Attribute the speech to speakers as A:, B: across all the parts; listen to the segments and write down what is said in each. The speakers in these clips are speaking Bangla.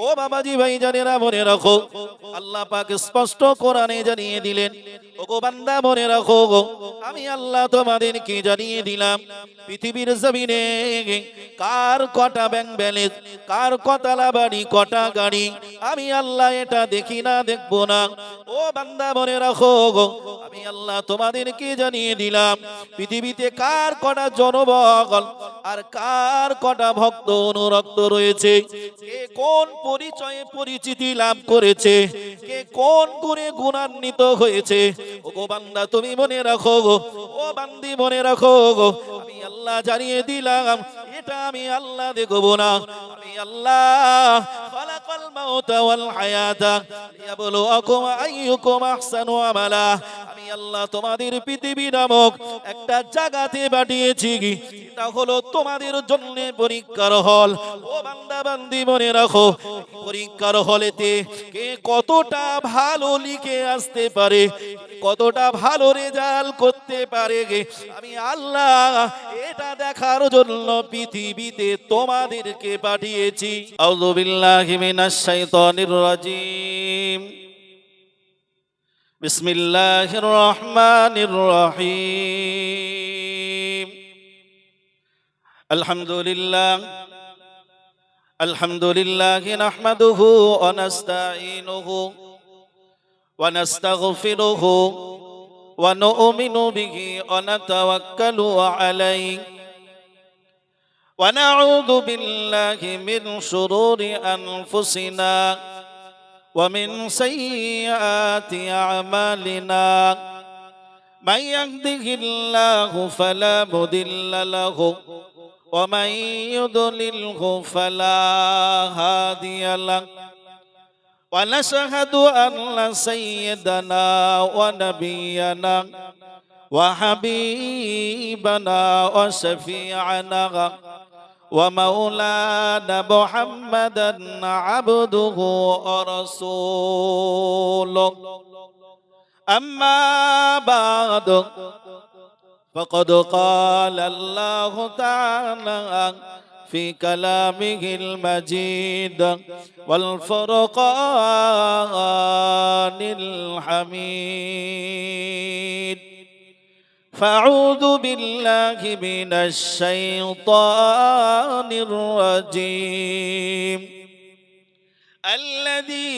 A: ও বাবাজি ভাই জানেরা মনে রাখো, আল্লাহ পাক স্পষ্ট কোরআনে জানিয়ে দিলেন, ওগো বান্দা মনে রাখো, আমি আল্লাহ তোমাদেরকে জানিয়ে দিলাম পৃথিবীর জমিনে কার কটা ব্যাংক ব্যালেন্স, কার কতলা বাড়ি, কটা গাড়ি, আমি আল্লাহ এটা দেখি না, দেখবো না। ও বান্দা মনে রাখো, আমি আল্লাহ তোমাদেরকে জানিয়ে দিলাম পৃথিবীতে কার কটা জনবল আর কার কটা ভক্ত অনুরক্ত রয়েছে, কে কোন পরিচয়ে পরিচিতি লাভ করেছে, কে কোন গুণে গুণান্বিত হয়েছে। ও বান্দা তুমি মনে রাখো, ও বান্দি মনে রাখো, আমি আল্লাহ জানিয়ে দিলাম এটা আমি আল্লাহ দেখবো না। আমি আল্লাহ খালাকাল মাউতা ওয়াল হায়াতা লিয়াবলুয়াকুম আইয়ুকুম আহসানু আমালা। আমি আল্লাহ তোমাদের পৃথিবী নামক একটা জায়গাতে পাঠিয়েছি, এটা হলো তোমাদের জন্য পরীক্ষার হল। ও বান্দা বান্দি মনে রাখো, পরীক্ষার হলেতে কে কতটা ভালো লিখে আসতে পারে, কতটা ভালো রেজাল্ট করতে পারে, আমি আল্লাহ এটা দেখার জন্য পৃথিবীতে তোমাদেরকে পাঠিয়েছি। আউযু বিল্লাহি মিনাশ শাইতানির রাজিম। বিসমিল্লাহির রহমানির রহিম। আলহামদুলিল্লাহ আলহামদুলিল্লাহি নাহমাদুহু ওয়া নাস্তাঈনুহু ওয়া নাস্তাগফিরুহু ওয়া নু'মিনু বিহি ওয়া নাতাওয়াক্কালু আলাইহি ওয়া নাউযু বিল্লাহি মিন শুরুরি আনফুসিনা ওয়া মিন সাইয়্যাতি আ'মালিনা। মান ইয়াহদিহিল্লাহু ফালা মুদিল্লা লাহু ওয়া মান ইউদ্লিলহু ফালা হাদিয়া লাহু। ওয়া নাশহাদু আন্না সাইয়্যিদানা ওয়া নাবিয়্যানা ওয়া হাবিবানা ওয়া শাফি'ানা ওয়া মাওলানা মুহাম্মাদান আবদুহু ওয়া রাসূলুহু। আম্মা বা'দু ফাকাদ ক্বালা আল্লাহু তাআলা في كلامه المجيد والفرقان الحميد. فأعوذ بالله من الشيطان الرجيم. الذي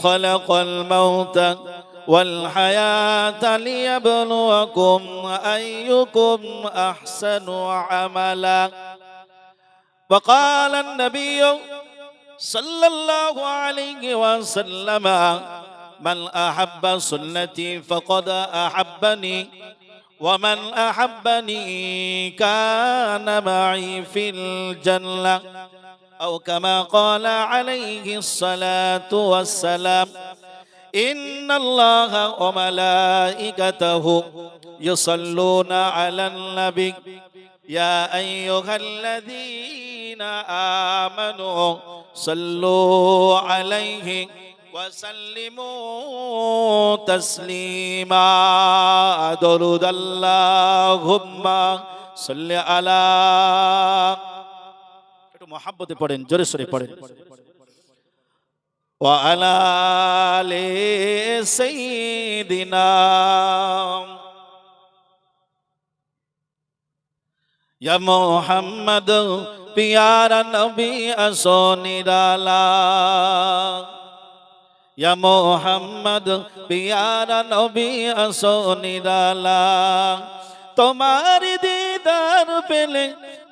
A: خلق الموت والحياة ليبلوكم أيكم أحسن عملا. وقال النبي صلى الله عليه وسلم من أحب سنتي فقد أحبني ومن أحبني كان معي في الجنة أو كما قال عليه الصلاة والسلام. إن الله وملائكته يصلون على النبي يا أيها الذين آمنوا صلوا عليه وسلموا تسليما. درود اللهم صل على একটু মহব্বতে পড়েন, জোরে সোরে পড়েন। وعلى آل سيدنا या मोहम्मद प्यारा नबी असो निराला। या मोहम्मद प्यारा नबी असो निराला। तुम्हारी दीदार पेले,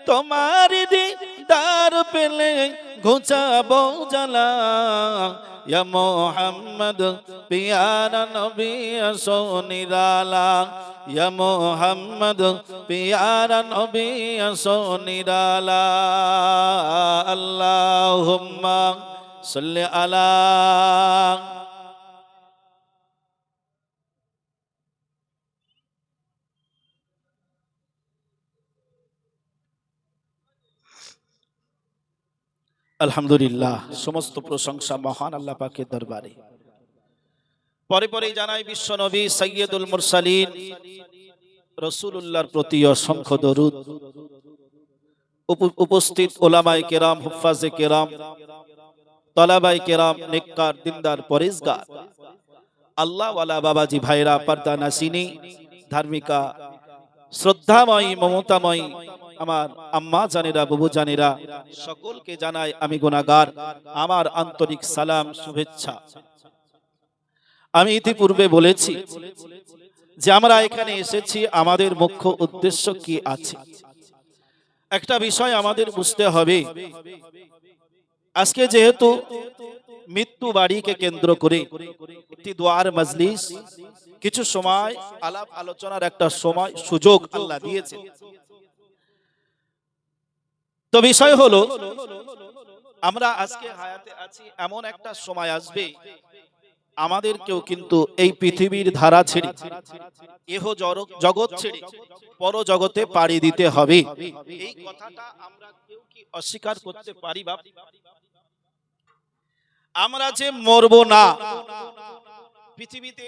A: तुम्हारी दीदार पेले घुचाबो जला। या मोहम्मद प्यारा नबी असो निराला। या मोहम्मद प्यारा नबी असो निराला। अल्लाहुम्मा सल्लि अला। আলহামদুলিল্লাহ, সমস্ত প্রশংসা মহান আল্লাহ পাকের দরবারে। পরে পরে জানাই বিশ্ব নবী সাইয়্যিদুল মুরসালিন রাসূলুল্লাহর প্রতি অসংখ্য দরুদ। উপস্থিত ওলামায়ে কেরাম, হুফাজে কেরাম, তলাবাই কেরাম, নেককার, দিনদার, পরেজগার, আল্লাহওয়ালা বাবাজি ভাইরা, পর্দা নাসিনী, ধার্মিকা, শ্রদ্ধাময়ী, মমতাময়ী আমার আম্মা জানেরা, বাবু জানেরা, সকলকে জানাই আমি গুনাহগার আমার আন্তরিক সালাম, শুভেচ্ছা। আমি ইতিপূর্বে বলেছি যে আমরা এখানে এসেছি, আমাদের মুখ্য উদ্দেশ্য কি আছে। একটা বিষয় আমাদের বুঝতে হবে, আজকে যেহেতু মৃত্যু বাড়িকে কেন্দ্র করে একটি দোয়ার মজলিস, কিছু সময় আলাপ আলোচনার একটা সময় সুযোগ আল্লাহ দিয়েছে। তো বিষয় হলো, আমরা আজকে হায়াতে আছি, এমন একটা সময় আসবে আমাদেরকেও কিন্তু এই পৃথিবীর ধারা ছেড়ে, এহ জগৎ ছেড়ে পর জগতে পাড়ি দিতে হবে। এই কথাটা আমরা কেউ কি অস্বীকার করতে পারি? বাপ, আমরা যে মরবো না, পৃথিবীতে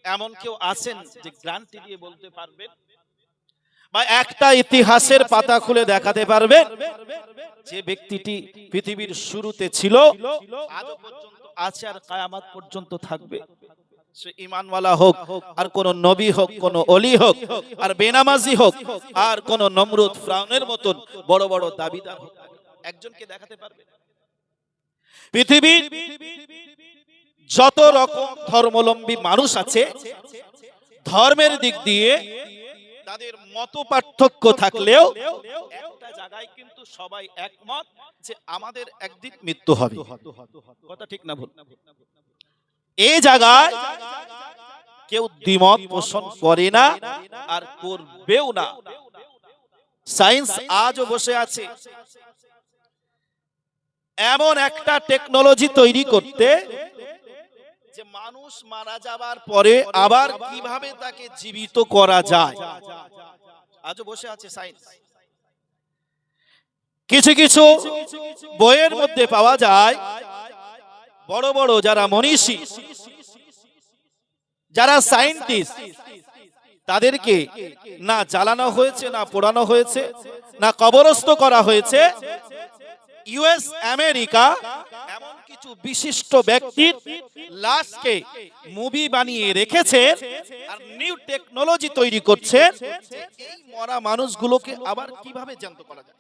A: এমন কেউ আছেন যে গ্যারান্টি দিয়ে বলতে পারবেন বা একটা ইতিহাসের পাতা খুলে দেখাতে পারবেন যে ব্যক্তিটি পৃথিবীর শুরুতে ছিল, আজও পর্যন্ত আছে আর কিয়ামত পর্যন্ত থাকবে? সে ঈমানওয়ালা হোক, আর কোন নবী হোক, কোন ওলি হোক, আর বেনামাজি হোক, আর কোন নমরুদ ফিরআউনের মতন বড় বড় দাবিদার হোক, একজনকে দেখাতে পারবে? পৃথিবীর যত রকম ধর্মাবলম্বী মানুষ আছে, ধর্মের দিক দিয়ে তাদের মত পার্থক্য থাকলেও একটা জায়গায় কিন্তু সবাই একমত যে আমাদের একদিন মৃত্যু হবে। কথা ঠিক না ভুল? এই জায়গায় কেউ দ্বিমত পোষণ করে না, আর করবেও না। সায়েন্স আজও বসে আছে এমন একটা টেকনোলজি তৈরি করতে যে মানুষ মারা যাবার পরে আবার কিভাবে তাকে জীবিত করা যায়, আজও বসে আছে সায়েন্স। কিছু কিছু বইয়ের মধ্যে পাওয়া যায়, বড় বড় যারা মনীষী, যারা সায়েন্টিস্ট, তাদেরকে না জ্বালানো হয়েছে, না পোড়ানো হয়েছে, না কবরস্থ করা হয়েছে। ইউএস আমেরিকা এমন কিছু বিশিষ্ট ব্যক্তির লাশকে মুভি বানিয়ে রেখেছে, আর নিউ টেকনোলজি তৈরি করছে এই মরা মানুষগুলোকে আবার কিভাবে জ্যান্ত করা যায়।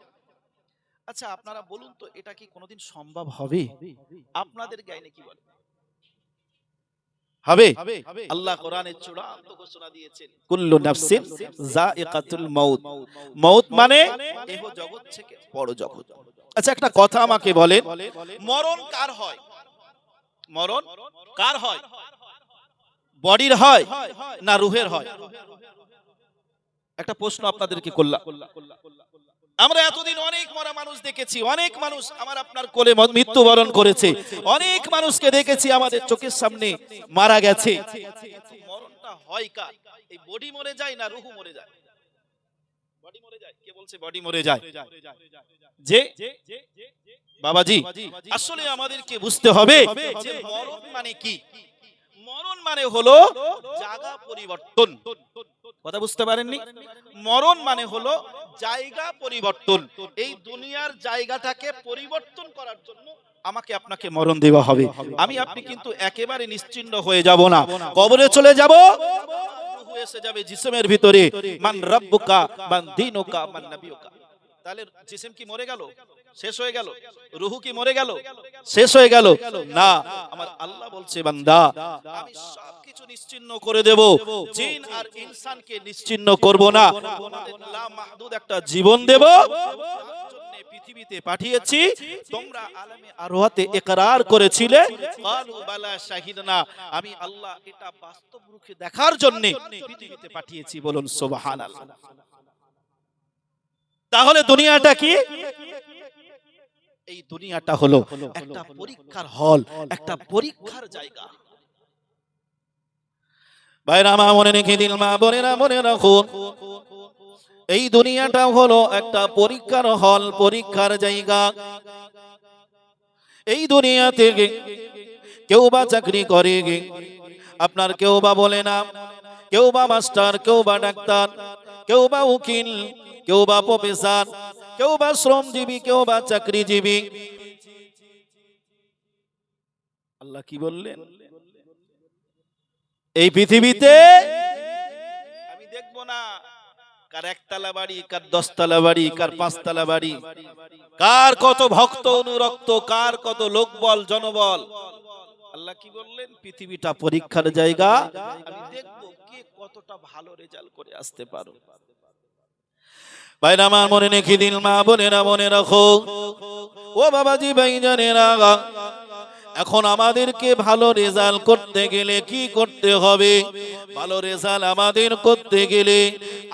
A: আচ্ছা, আপনারা বলুন তো, এটা কি কোনোদিন সম্ভব হবে? আপনাদের জ্ঞানে কি বলে হবে? আল্লাহ কোরআনে চূড়ান্ত ঘোষণা দিয়েছেন, কুল্লু নাফসিন যায়িকাতুল মাউত। মউত মানে এহ জগৎ থেকে পর জগৎ। আচ্ছা, একটা কথা আমাকে বলেন, মরণ কার হয়? মরণ কার হয়? বডির হয় না রুহের হয়? একটা প্রশ্ন আপনাদেরকে করলাম। আমরা এতদিন অনেক মরা মানুষ দেখেছি, অনেক মানুষ আমার আপনার কোলে মৃত্যুবরণ করেছে, অনেক মানুষকে দেখেছি আমাদের চোখের সামনে মারা গেছে। মরণটা হয় কার? এই বডি মরে যায় না রুহ মরে যায়? বডি মরে যায়। কে বলছে বডি মরে যায়? যে বাবাজি, আসলে আমাদেরকে বুঝতে হবে যে মরণ মানে কি। মরণ মানে হলো জায়গা পরিবর্তন। কথা বুঝতে পারেননি? মরণ মানে হলো জায়গা পরিবর্তন। এই দুনিয়ার জায়গাটাকে পরিবর্তন করার জন্য আমাকে আপনাকে মরণ দেওয়া হবে। আমি আপনি কিন্তু একেবারে নিশ্চিন্ন হয়ে যাব না, কবরে চলে যাব, রূহ এসে যাবে জিসমের ভিতরে। মান রাব্বুকা মান দীনুকা মান নাবিয়ুকা। তাহলে জিসম কি মরে গেল? শেষ হয়ে গেল? রূহ কি মরে গেল? শেষ হয়ে গেল? না, আমার আল্লাহ বলছে, বান্দা আমি সবকিছু নিশ্চিন্ন করে দেব, জিন আর ইনসানকে নিশ্চিন্ন করব না। লা মাহদুদ একটা জীবন দেব, পৃথিবীতে পাঠিয়েছি। তোমরা আলামে আরওয়াতে ইকরার করেছিলে, ক্বালু বালা শাহিদনা, আমি আল্লাহ এটা বাস্তব রূপে দেখার জন্য পৃথিবীতে পাঠিয়েছি। বলুন সুবহানাল্লাহ। তাহলে দুনিয়াটা কি? এই দুনিয়াটা হলো একটা পরীক্ষার হল, একটা পরীক্ষার জায়গা। ভাইরা মা মনে রেখে দিন, মা বোনেরা মনে রাখুন, এই দুনিয়াটা হলো একটা পরীক্ষার হল, পরীক্ষার জায়গা। এই দুনিয়া থেকে কেউ বা চাকরি করে, আপনার কেউ বা বলে না, কেউ বা মাস্টার, কেউ বা ডাক্তার, কেউ বা উকিল, কেউ বা প্রফেসর, কেউ বা শ্রমজীবী, কেউ বা চাকরিজীবী। আল্লাহ কি বললেন? এই পৃথিবীতে আমি দেখবো না কার একতলা বাড়ি, কার 10 তলা বাড়ি, কার 5 তলা বাড়ি, কার কত ভক্ত অনুরক্ত, কার কত লোকবল জনবল। আল্লাহ কি বললেন? পৃথিবীটা পরীক্ষার জায়গা, আমি দেখবো কে কতটা ভালো রেজাল্ট করে আসতে পারো। ভাইরা আমার মনে রেখে দিন, মা বোনেরা মনে রাখো, ও বাবাজি ভাইজানেরা, এখন আমাদেরকে ভালো রেজাল্ট করতে গেলে কি করতে হবে? ভালো রেজাল্ট আমাদের করতে গেলে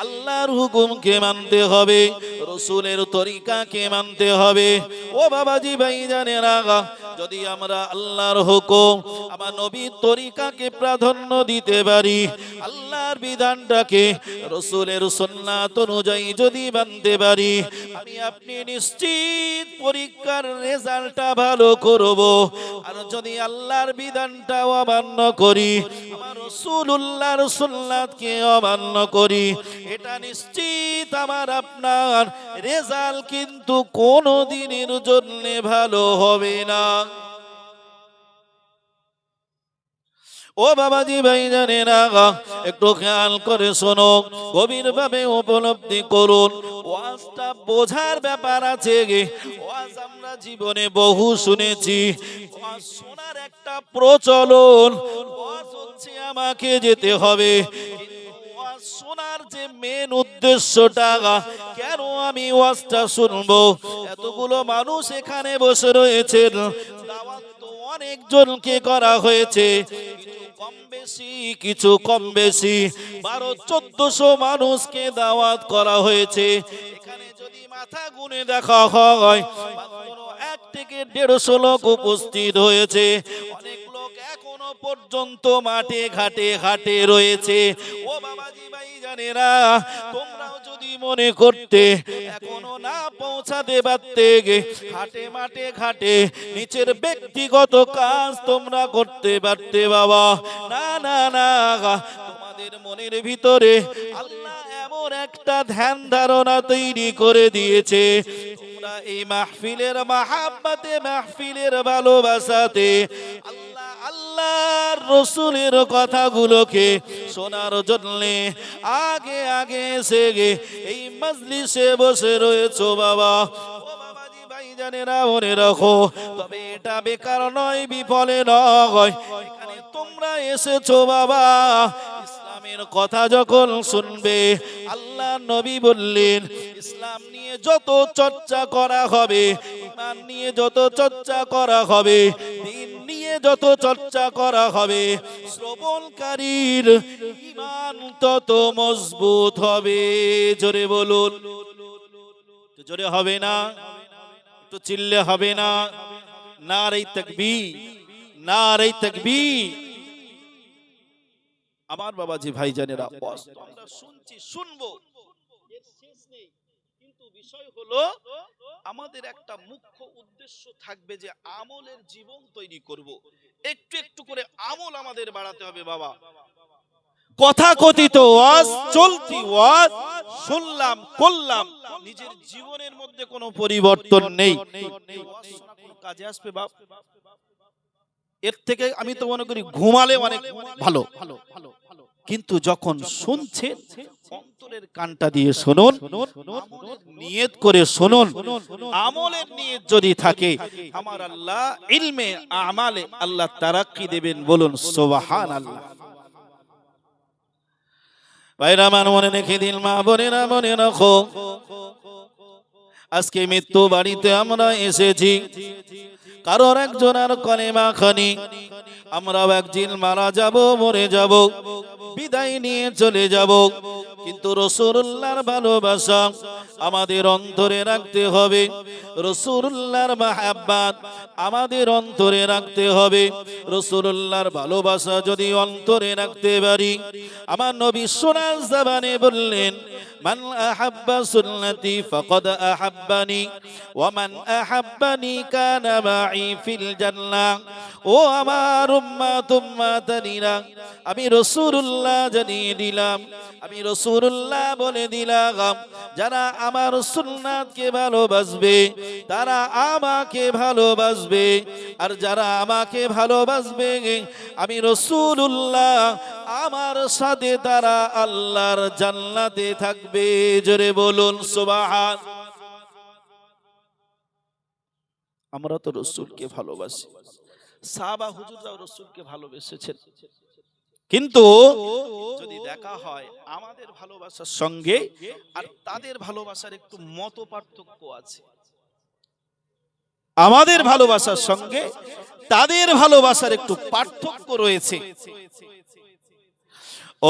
A: আল্লাহর হুকুমকে মানতে হবে, রসুলের তরিকাকে মানতে হবে। ও বাবাজি ভাইজানেরা, যদি আমরা আল্লাহর হুকুম, আমার নবীর তরিকাকে প্রাধান্য দিতে পারি, আল্লাহর বিধানটাকে রসুলের সুন্নাত অনুযায়ী যদি মানতে পারি, আমি আপনি নিশ্চিত পরীক্ষার রেজাল্টটা ভালো করব। আর যদি আল্লাহর বিধানটা অমান্য করি, আমার রাসূলুল্লাহর সুন্নাতকে অমান্য করি, এটা নিশ্চিত আমার আপনার রেজাল্ট কিন্তু কোনো দিনের জন্য ভালো হবে না। ও বাবাজি ভাইজানেরা, একটু খেয়াল করে শোনো, গভীরভাবে উপলব্ধি করুন। ওয়াজটা বোঝার ব্যাপার আছে। ওয়াজ আমরা জীবনে বহু শুনেছি, ওয়াজ শোনার একটা প্রচলন। ওয়াজ হচ্ছে আমাকে যেতে হবে, ওয়াজ শোনার যে মেন উদ্দেশ্যটা, কেন আমি ওয়াজটা শুনবো? এতগুলো মানুষ এখানে বসে রয়েছেন, দাওয়াত তো অনেকজনকে করা হয়েছে, কম বেশি, কিছু কম বেশি 1200-1400 মানুষকে দাওয়াত করা হয়েছে। এখানে যদি মাথা গুনে দেখা হয়, মাত্র 1 থেকে 150 লোক উপস্থিত হয়েছে। অনেক লোক এখনো পর্যন্ত মাঠে ঘাটে ঘাটে রয়েছে। ও বাবাজি ভাইজানেরা, তোমরাও যদি মনে করতে এখনো না পৌঁছাতে পারতে, হাটে মাঠে ঘাটে নিচের ব্যক্তিগত কাজ তোমরা করতে পারতে, বাবা না না না, তোমাদের মনের ভিতরে আল্লাহ এমন একটা ধ্যান ধারণা তৈরি করে দিয়েছে, তোমরা এই মাহফিলের মাহাব্বতে, মাহফিলের ভালোবাসাতে আল্লাহ আল্লাহর রসুলের কথাগুলোকে শোনার জন্য আগে আগে এসে এই মজলিসে বসে রয়েছো বাবা। ভাইজানেরা মনে রাখো, তবে এটা বেকার নয়, বিফলে নয়, এখানে তোমরা এসেছো বাবা ইসলামের কথা যখন শুনবে। আল্লাহ নবী বললেন, ইসলাম নিয়ে যত চর্চা করা হবে, ঈমান নিয়ে যত চর্চা করা হবে, দ্বীন নিয়ে যত চর্চা করা হবে, শ্রবণকারীর ঈমান তত মজবুত হবে। জোরে বলুন, জোরে হবে না? একটু চিল্লে হবে না? নারে তাকবীর, নারে তাকবীর। আমার বাবাজি ভাইজানেরা, আমরা শুনছি, শুনবো, এর শেষ নেই। কিন্তু বিষয় হলো আমাদের একটা মুখ্য উদ্দেশ্য থাকবে যে আমলের জীবন তৈরি করব। একটু একটু করে আমল আমাদের বাড়াতে হবে বাবা। কথা কথিত ওয়াজ, চলতি ওয়াজ শুনলাম, করলাম, নিজের জীবনের মধ্যে কোনো পরিবর্তন নেই, কাজে আসবে বাপ? এর থেকে আমি তো মনে করি ঘুমালে অনেক ভালো। কিন্তু যখন শুনছেন, অন্তরের কানটা দিয়ে শুনুন, আমলের নিয়ত করে শুনুন। আমলের নিয়ত যদি থাকে, আমার আল্লাহ ইলমে আমালে আল্লাহ তারাক্কি দেবেন। বলুন সুবহানাল্লাহ। ভাইরা মান মনে রেখে দিন, মা বোনেরা মনে রাখো, আজকে মৃত্যু বাড়িতে আমরা এসেছি, কারোর একজনের কলেমা খানি, আমরাও একদিন মারা যাব, মরে যাব, বিদায় নিয়ে চলে যাব। কিন্তু রাসূলুল্লাহর ভালোবাসা আমাদের অন্তরে রাখতে হবে, রাসূলুল্লাহর মাহাব্বত আমাদের অন্তরে রাখতে হবে। রাসূলুল্লাহর ভালোবাসা যদি অন্তরে রাখতে পারি, আমার নবী সোনার জবানে বললেন, মান আহাব্বা সুন্নতি ফাকাদ আহাব্বানি ওয়া মান আহাব্বানি কানা মাই ফিল জান্নাহ ও আমার উম্মাত উম্মাতানিরা, আমি রাসূলুল্লাহ জানিয়ে দিলাম, আমি রাসূলুল্লাহ বলে দিলাম, যারা আমার সুন্নাতকে ভালোবাসবে তারা আমাকে ভালোবাসবে, আর যারা আমাকে ভালোবাসবে আমি রাসূলুল্লাহ আমার সাথে তারা আল্লাহর জান্নাতে থাকবে। জোরে বলুন সুবহান। আমরা তো রাসূলকে ভালোবাসি, সাহাবা হুজুররাও রাসূলকে ভালোবেসেছেন, কিন্তু যদি দেখা হয় আমাদের ভালোবাসার সঙ্গে আর তাদের ভালোবাসার একটু মত পার্থক্য আছে। আমাদের ভালোবাসার সঙ্গে তাদের ভালোবাসার একটু পার্থক্য রয়েছে। ও